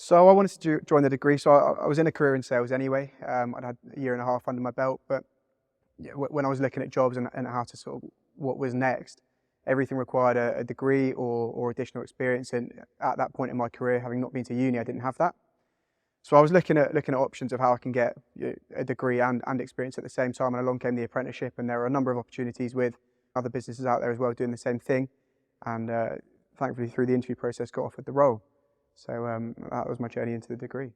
So I wanted to join the degree. So I was in a career in sales anyway. I'd had a year and a half under my belt, but yeah, when I was looking at jobs and how to sort of what was next, everything required a degree or additional experience. And at that point in my career, having not been to uni, I didn't have that. So I was looking at options of how I can get a degree and experience at the same time. And along came the apprenticeship, and there are a number of opportunities with other businesses out there as well doing the same thing. And thankfully, through the interview process, got offered the role. So that was my journey into the degree.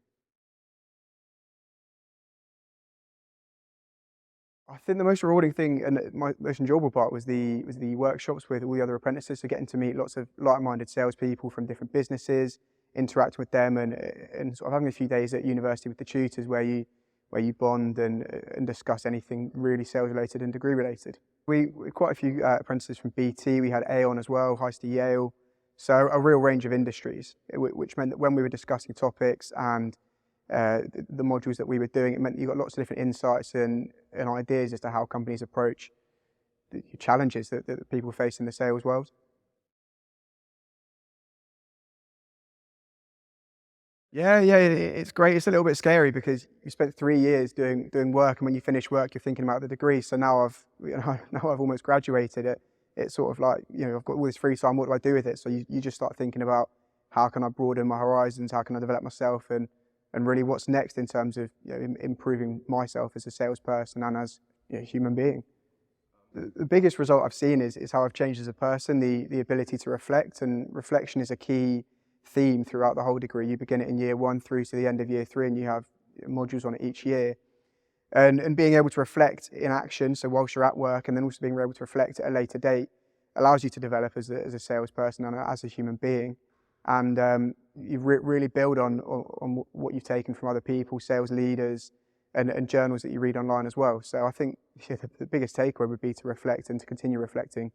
I think the most rewarding thing and my most enjoyable part was the workshops with all the other apprentices. So getting to meet lots of like-minded salespeople from different businesses, interacting with them, and sort of having a few days at university with the tutors where you bond and discuss anything really sales related and degree related. We quite a few apprentices from BT. We had Aon as well, High to Yale. So a real range of industries, which meant that when we were discussing topics and the modules that we were doing, it meant you got lots of different insights and ideas as to how companies approach the challenges that people face in the sales world. Yeah, it's great. It's a little bit scary because you spent 3 years doing work, and when you finish work, you're thinking about the degree. So now now I've almost graduated it. It's sort of like, I've got all this free time. What do I do with it? So you just start thinking about how can I broaden my horizons? How can I develop myself? And really what's next in terms of improving myself as a salesperson and as a human being. The biggest result I've seen is how I've changed as a person, the ability to reflect, and reflection is a key theme throughout the whole degree. You begin it in year 1 through to the end of year 3, and you have modules on it each year. And being able to reflect in action, so whilst you're at work, and then also being able to reflect at a later date, allows you to develop as a salesperson and as a human being. And you really build on what you've taken from other people, sales leaders, and journals that you read online as well. So I think the biggest takeaway would be to reflect and to continue reflecting,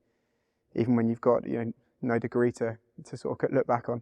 even when you've got no degree to sort of look back on.